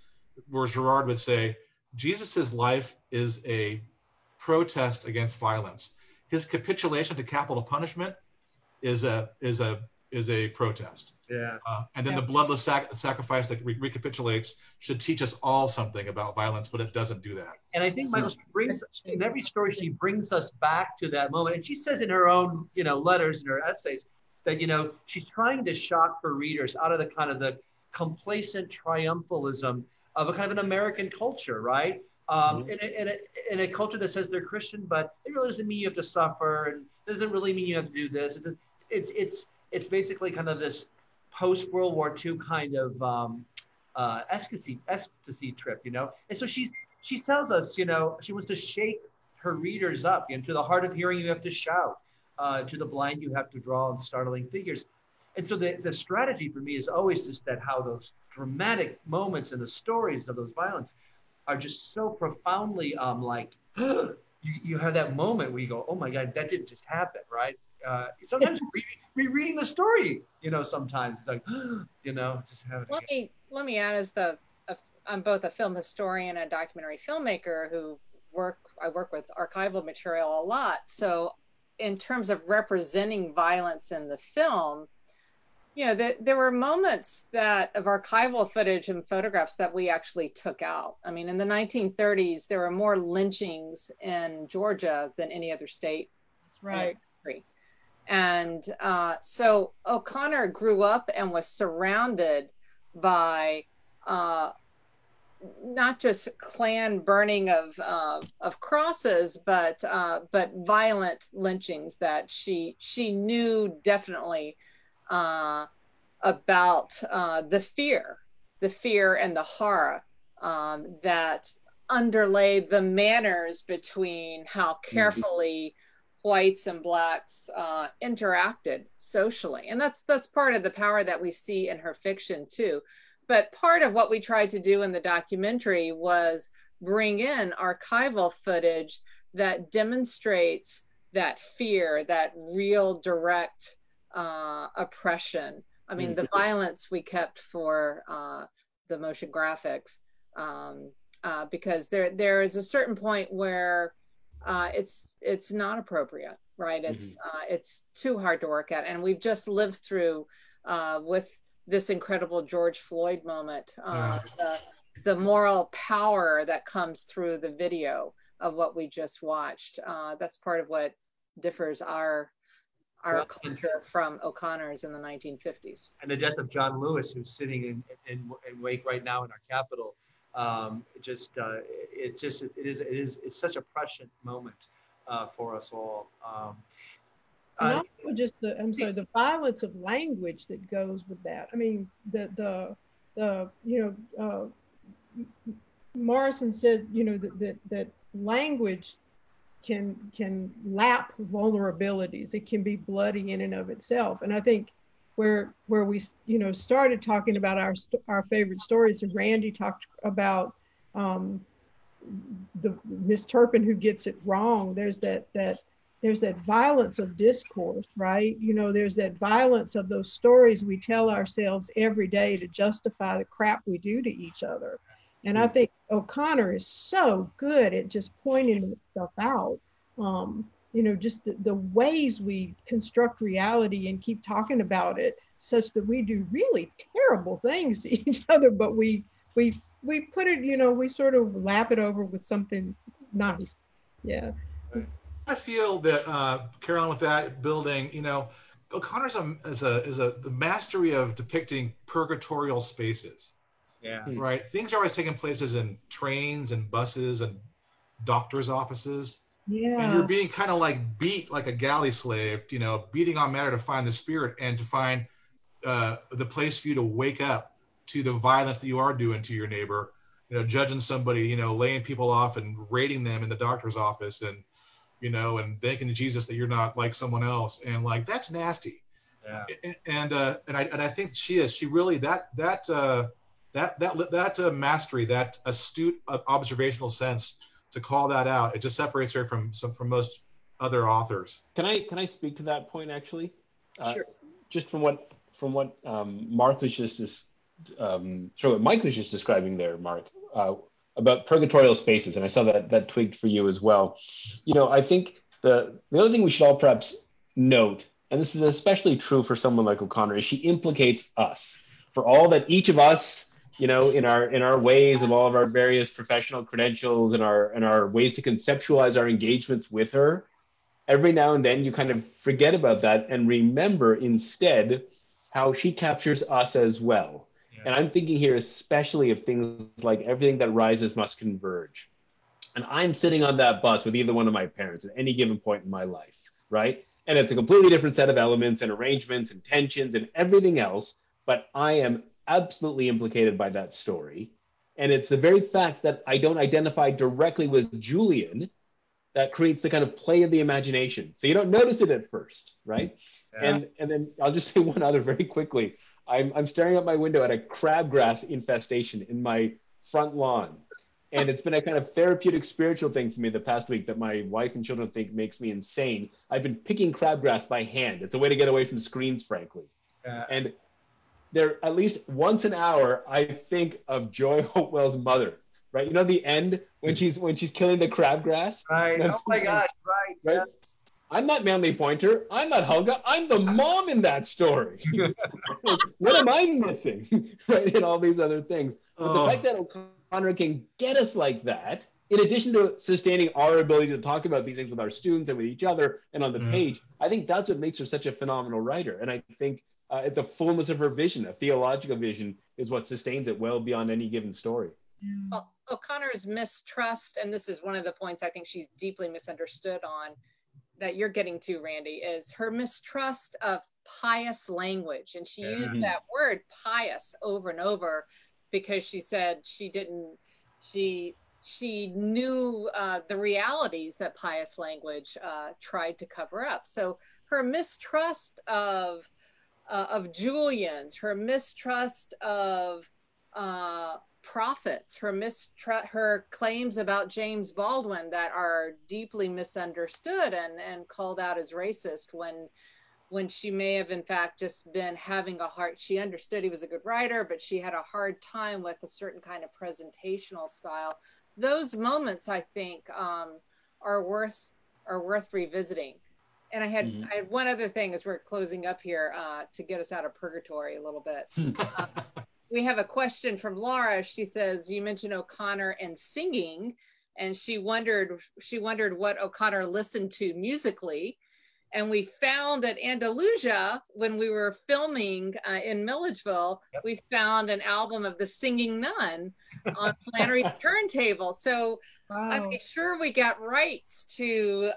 where Girard would say, Jesus's life is a protest against violence. his capitulation to capital punishment is a protest. Yeah. And then the bloodless sacrifice that recapitulates should teach us all something about violence, but it doesn't do that. And I think Michael, in every story, she brings us back to that moment. And she says in her own, letters and her essays that, she's trying to shock her readers out of the kind of the complacent triumphalism of a kind of an American culture, right? In a culture that says they're Christian, but it really doesn't mean you have to suffer, and it doesn't really mean you have to do this. It's basically kind of this post-World War II kind of ecstasy trip, And so she tells us, she wants to shake her readers up, to the hard of hearing you have to shout, to the blind you have to draw startling figures. And so the strategy for me is always just that how those dramatic moments in the stories of those violence are just so profoundly you have that moment where you go, oh my God, that didn't just happen, right? Sometimes rereading the story, sometimes it's like, just have it. Let me add I'm both a film historian and a documentary filmmaker I work with archival material a lot. So in terms of representing violence in the film, there were moments of archival footage and photographs that we actually took out. I mean, in the 1930s, there were more lynchings in Georgia than any other state. That's right. And so O'Connor grew up and was surrounded by not just Klan burning of crosses, but violent lynchings that she knew definitely about the fear and the horror that underlay the manners between how carefully whites and blacks interacted socially. And that's part of the power that we see in her fiction too. But part of what we tried to do in the documentary was bring in archival footage that demonstrates that fear, that real direct oppression. I mean, the violence we kept for the motion graphics, because there is a certain point where it's not appropriate, right? It's too hard to work at, and we've just lived through with this incredible George Floyd moment, the moral power that comes through the video of what we just watched. That's part of what differs our culture from O'Connor's in the 1950s. And the death of John Lewis, who's sitting in Wake right now in our Capitol, it's such a prescient moment for us all. And also just the violence of language that goes with that. I mean, Morrison said, that language can lap vulnerabilities. It can be bloody in and of itself. And I think where we started talking about our favorite stories, and Randy talked about the Miss Turpin who gets it wrong. There's that violence of discourse, right? There's that violence of those stories we tell ourselves every day to justify the crap we do to each other. And I think O'Connor is so good at just pointing that stuff out. Just the ways we construct reality and keep talking about it, such that we do really terrible things to each other, but we put it, we sort of lap it over with something nice. Yeah. I feel that Carolyn, with that building, O'Connor's the mastery of depicting purgatorial spaces. Yeah. Right. Things are always taking places in trains and buses and doctors' offices. Yeah. And you're being kind of beat like a galley slave, beating on matter to find the spirit and to find the place for you to wake up to the violence that you are doing to your neighbor. Judging somebody, laying people off and raiding them in the doctor's office, and and thanking Jesus that you're not like someone else, and that's nasty. Yeah. And I think she really that mastery, that astute observational sense to call that out, it just separates her from most other authors. Can I speak to that point actually? Sure. Just from what Mark was just what Mike was just describing there, Mark, about purgatorial spaces, and I saw that twigged for you as well. I think the other thing we should all perhaps note, and this is especially true for someone like O'Connor, is she implicates us. For all that each of us, in our ways, of all of our various professional credentials and our ways to conceptualize our engagements with her, every now and then you kind of forget about that and remember instead how she captures us as well. Yeah. And I'm thinking here especially of things like everything that rises must converge. And I'm sitting on that bus with either one of my parents at any given point in my life, right? And it's a completely different set of elements and arrangements and tensions and everything else, but I am absolutely implicated by that story. And it's the very fact that I don't identify directly with Julian that creates the kind of play of the imagination. So you don't notice it at first, right? Yeah. And then I'll just say one other very quickly. I'm staring out my window at a crabgrass infestation in my front lawn. And it's been a kind of therapeutic spiritual thing for me the past week that my wife and children think makes me insane. I've been picking crabgrass by hand. It's a way to get away from screens, frankly. And there, at least once an hour, I think of Joy Hopewell's mother. Right, you know the end when she's killing the crabgrass. Right. Oh my gosh. Right. Yes. I'm not Manly Pointer. I'm not Helga. I'm the mom in that story. What am I missing? Right, and all these other things. But the fact that O'Connor can get us like that, in addition to sustaining our ability to talk about these things with our students and with each other and on the page, I think that's what makes her such a phenomenal writer. And I think the fullness of her vision, a theological vision, is what sustains it well beyond any given story. Well, O'Connor's mistrust, and this is one of the points I think she's deeply misunderstood on, that you're getting to, Randy, is her mistrust of pious language. And she used that word pious over and over because she said she knew the realities that pious language tried to cover up. So her mistrust of Julian's, her mistrust of prophets, her claims about James Baldwin that are deeply misunderstood and called out as racist when she may have in fact just been having a hard, she understood he was a good writer, but she had a hard time with a certain kind of presentational style. Those moments, I think, are worth revisiting. And I had one other thing as we're closing up here to get us out of purgatory a little bit. We have a question from Laura. She says, you mentioned O'Connor and singing, and she wondered what O'Connor listened to musically. And we found at Andalusia, when we were filming in Milledgeville, we found an album of the Singing Nun on Flannery's turntable. So I made sure we got rights to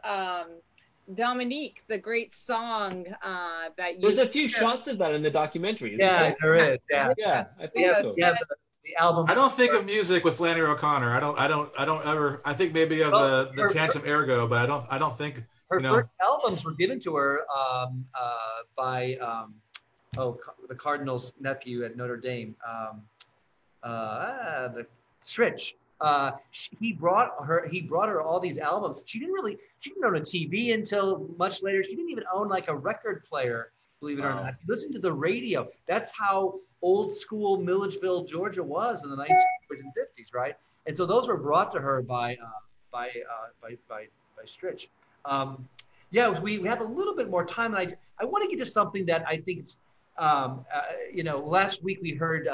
Dominique, the great song that you. There's a few shots of that in the documentary. Yeah, there is. Yeah, I think so. Yeah, the album. I don't think of music with Flannery O'Connor. I don't ever. I think maybe of the Tantum Ergo, but I don't think. Her first albums were given to her by the Cardinal's nephew at Notre Dame, the Schrich. He brought her all these albums. She didn't own a TV until much later. She didn't even own like a record player, believe it or not. She listened to the radio. That's how old school Milledgeville, Georgia was in the 1940s and 50s, right? And so those were brought to her by Schrich. We have a little bit more time, and I want to get to something that I think is, last week we heard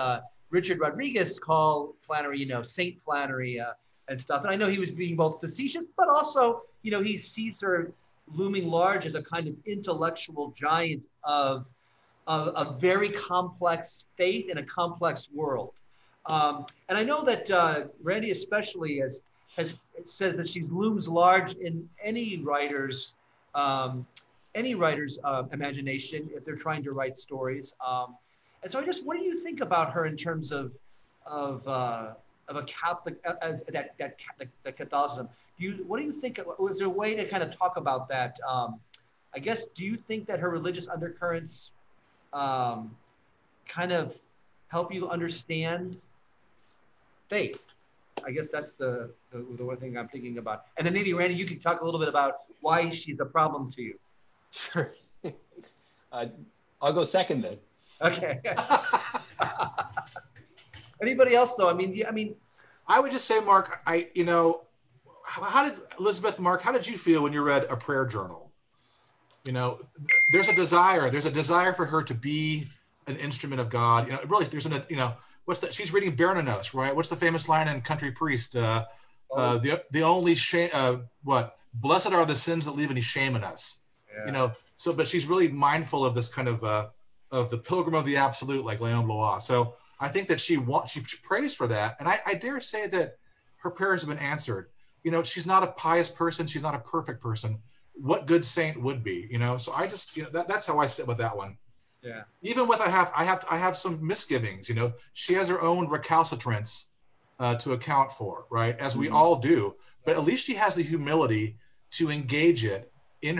Richard Rodriguez call Flannery, Saint Flannery and stuff. And I know he was being both facetious, but also, he sees her looming large as a kind of intellectual giant of a very complex faith in a complex world. And I know that Randy especially says that she looms large in any writer's imagination if they're trying to write stories. And so what do you think about her in terms of a Catholic, that Catholicism? What do you think? Was there a way to kind of talk about that? I guess, do you think that her religious undercurrents kind of help you understand faith? I guess that's the one thing I'm thinking about. And then maybe, Randy, you could talk a little bit about why she's a problem to you. Sure. I'll go second then. Okay. Anybody else, though? I mean, I would just say, Mark, how did Elizabeth, Mark, how did you feel when you read A Prayer Journal? You know, there's a desire for her to be an instrument of God. You know, really, what's that? She's reading Bernanos, right? What's the famous line in Country Priest? The only shame, blessed are the sins that leave any shame in us. Yeah. You know, so, but she's really mindful of this kind of the pilgrim of the absolute, like Léon Blois. So I think that she prays for that. And I dare say that her prayers have been answered. You know, she's not a pious person. She's not a perfect person. What good saint would be, you know? So I just, that's how I sit with that one. Yeah. Even with, I have some misgivings, you know, she has her own recalcitrance to account for, right? As we all do, but at least she has the humility to engage it in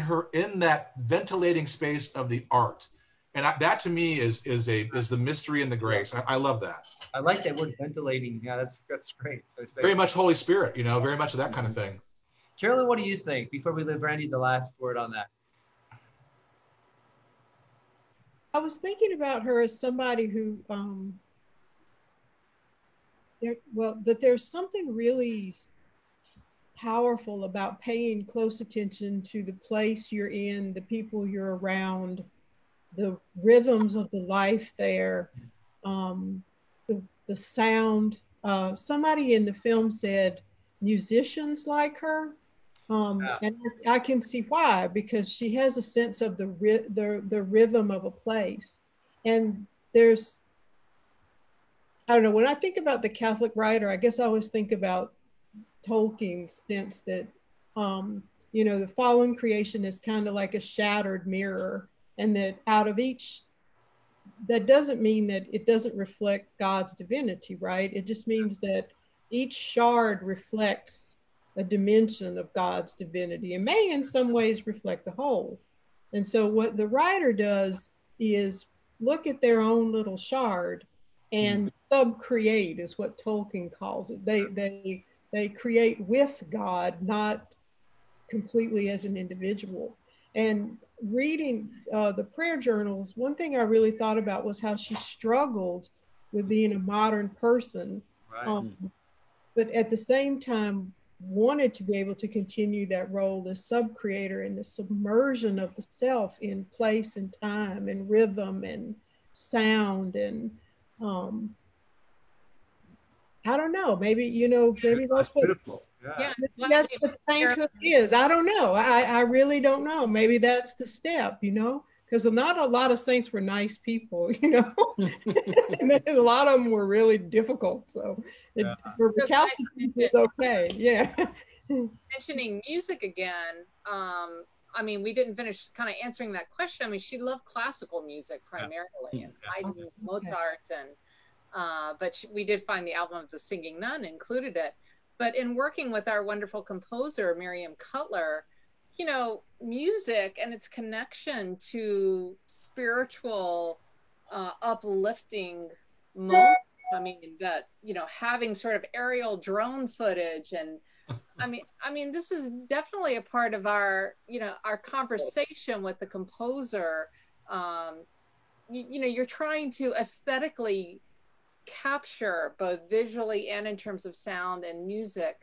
that ventilating space of the art. And that to me is the mystery and the grace. I love that. I like that word, ventilating. Yeah, that's great. Very much Holy Spirit, you know, very much of that kind of thing. Carolyn, what do you think? Before we leave Randy the last word on that. I was thinking about her as somebody who, that there's something really powerful about paying close attention to the place you're in, the people you're around, the rhythms of the life there, the sound. Somebody in the film said musicians like her, and I can see why, because she has a sense of the rhythm of a place. And there's, I don't know, when I think about the Catholic writer, I guess I always think about Tolkien's sense that, you know, the fallen creation is kind of like a shattered mirror, and that out of each, that doesn't mean that it doesn't reflect God's divinity, right? It just means that each shard reflects a dimension of God's divinity and may in some ways reflect the whole. And so what the writer does is look at their own little shard and sub-create, is what Tolkien calls it. They create with God, not completely as an individual. And reading the prayer journals, one thing I really thought about was how she struggled with being a modern person, right. But at the same time wanted to be able to continue that role as sub-creator and the submersion of the self in place and time and rhythm and sound. And I don't know, maybe, you know, maybe that's beautiful. Yeah, that's what sainthood is. I don't know. I really don't know. Maybe that's the step, you know, because not a lot of saints were nice people, you know, and a lot of them were really difficult. So for recalcitrance, it's okay. Yeah. Mentioning music again, I mean, we didn't finish kind of answering that question. I mean, she loved classical music primarily, and Haydn, Mozart, and but we did find the album of the Singing Nun included it. But in working with our wonderful composer, Miriam Cutler, you know, music and its connection to spiritual, uplifting moments. I mean, that, you know, having sort of aerial drone footage, and I mean, this is definitely a part of our, you know, our conversation with the composer. You know, you're trying to aesthetically capture, both visually and in terms of sound and music,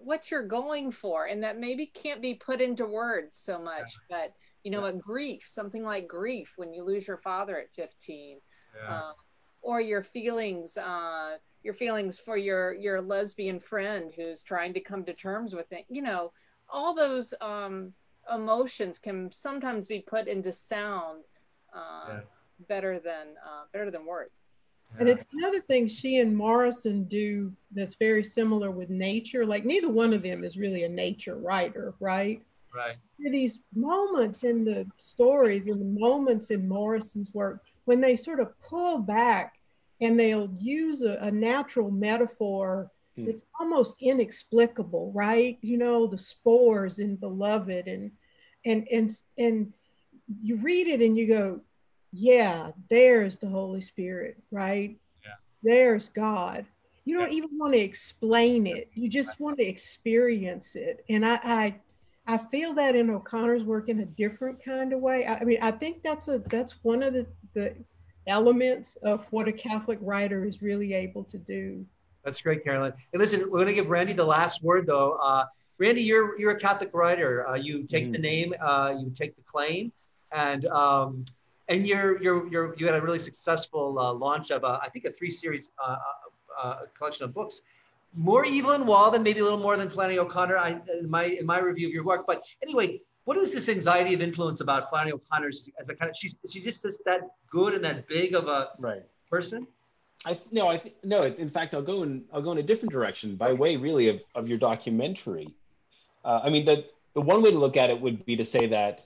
what you're going for, and that maybe can't be put into words so much. But you know, a grief, something like grief when you lose your father at 15, or your feelings for your lesbian friend who's trying to come to terms with it. You know, all those emotions can sometimes be put into sound better than words. And it's another thing she and Morrison do that's very similar with nature. Like, neither one of them is really a nature writer, right? Right. These moments in the stories and the moments in Morrison's work when they sort of pull back and they'll use a natural metaphor that's almost inexplicable, right? You know, the spores in Beloved, and you read it and you go, yeah, there's the Holy Spirit, right? Yeah. There's God. You don't even want to explain it. You just want to experience it. And I feel that in O'Connor's work in a different kind of way. I mean, I think that's one of the elements of what a Catholic writer is really able to do. That's great, Carolyn. And listen, we're going to give Randy the last word, though. Randy, you're a Catholic writer. You take the name, you take the claim, and you had a really successful launch of I think a 3-series collection of books. More Evelyn Waugh than maybe a little more than Flannery O'Connor in my review of your work. But anyway, what is this anxiety of influence about Flannery O'Connor as a kind of she just that good and that big of a person? No. In fact, I'll go in a different direction by way, really, of your documentary. I mean, the one way to look at it would be to say that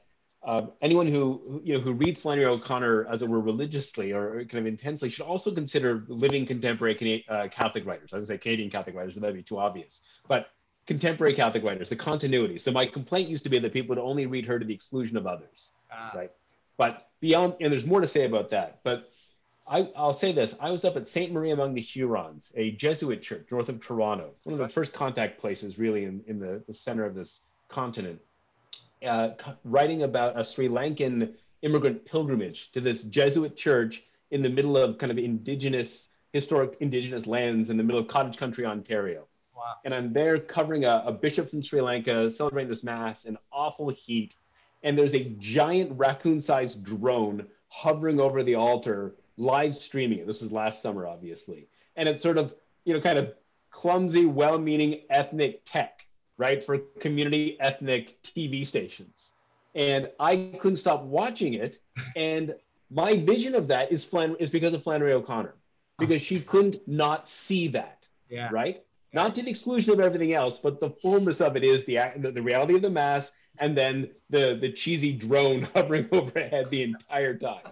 anyone who reads Flannery O'Connor, as it were, religiously or kind of intensely, should also consider living contemporary Catholic writers. I would say Canadian Catholic writers, but that'd be too obvious. But contemporary Catholic writers, the continuity. So my complaint used to be that people would only read her to the exclusion of others, right? But beyond, and there's more to say about that. But I'll say this: I was up at Sainte Marie among the Hurons, a Jesuit church north of Toronto, one of the first contact places really in the center of this continent. Writing about a Sri Lankan immigrant pilgrimage to this Jesuit church in the middle of kind of historic indigenous lands in the middle of cottage country, Ontario. Wow. And I'm there covering a bishop from Sri Lanka, celebrating this mass in awful heat. And there's a giant raccoon-sized drone hovering over the altar, live streaming it. This was last summer, obviously. And it's sort of, kind of clumsy, well-meaning ethnic tech, right, for community ethnic TV stations. And I couldn't stop watching it. And my vision of that is because of Flannery O'Connor, because she couldn't not see that, right? Not to the exclusion of everything else, but the fullness of it is the reality of the mass, and then the cheesy drone hovering overhead the entire time.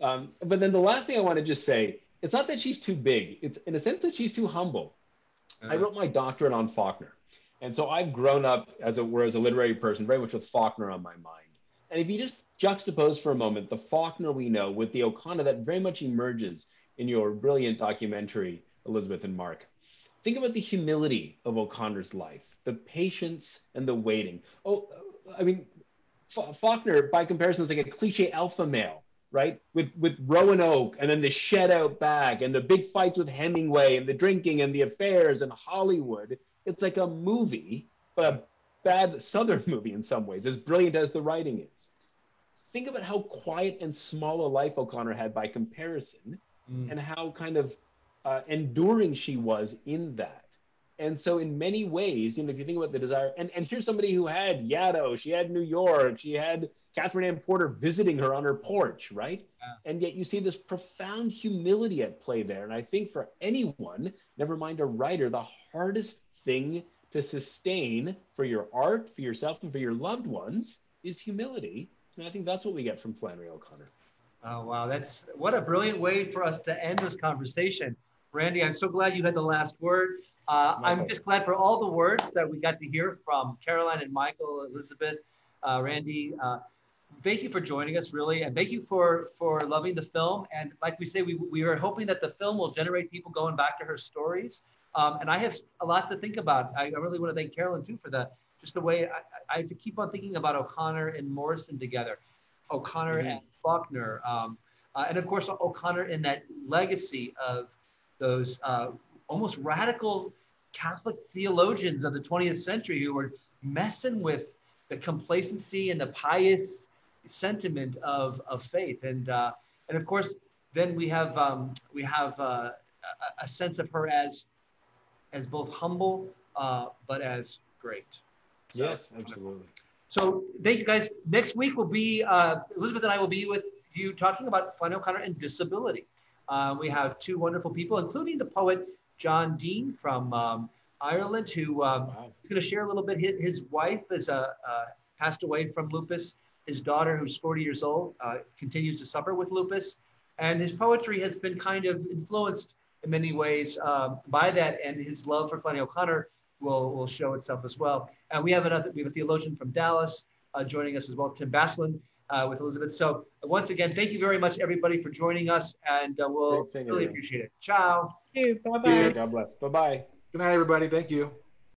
Right? But then the last thing I want to just say, it's not that she's too big. It's in a sense that she's too humble. I wrote my doctorate on Faulkner. And so I've grown up, as it were, as a literary person, very much with Faulkner on my mind. And if you just juxtapose for a moment the Faulkner we know with the O'Connor that very much emerges in your brilliant documentary, Elizabeth and Mark, think about the humility of O'Connor's life, the patience and the waiting. Faulkner, by comparison, is like a cliche alpha male, right? With Roanoke, and then the shed out back, and the big fights with Hemingway, and the drinking, and the affairs, and Hollywood. It's like a movie, but a bad Southern movie in some ways, as brilliant as the writing is. Think about how quiet and small a life O'Connor had by comparison, and how kind of enduring she was in that. And so in many ways, if you think about the desire, and here's somebody who had Yaddo, she had New York, she had Catherine Ann Porter visiting her on her porch, right? Yeah. And yet you see this profound humility at play there. And I think for anyone, never mind a writer, the hardest thing to sustain for your art, for yourself, and for your loved ones is humility. And I think that's what we get from Flannery O'Connor. Oh, wow. What a brilliant way for us to end this conversation. Randy, I'm so glad you had the last word. I'm just glad for all the words that we got to hear from Caroline and Michael, Elizabeth, Randy. Thank you for joining us, really, and thank you for loving the film. And like we say, we are hoping that the film will generate people going back to her stories. And I have a lot to think about. I really want to thank Carolyn, too, for just the way I have to keep on thinking about O'Connor and Morrison together, O'Connor and Faulkner, and, of course, O'Connor in that legacy of those almost radical Catholic theologians of the 20th century who were messing with the complacency and the pious sentiment of faith. And of course, then we have a sense of her as both humble, but as great. So, yes, absolutely. So thank you guys. Next week will be, Elizabeth and I will be with you talking about Flannery O'Connor and disability. We have two wonderful people, including the poet John Dean from Ireland, who is going to share a little bit. His wife is passed away from lupus. His daughter, who's 40 years old, continues to suffer with lupus. And his poetry has been kind of influenced in many ways by that, and his love for Flannery O'Connor will show itself as well. And we have a theologian from Dallas joining us as well, Tim Baslin, with Elizabeth. So once again, thank you very much, everybody, for joining us, and we'll really appreciate it. Ciao. Thank you. Bye-bye. God bless. Bye-bye. Good night, everybody. Thank you.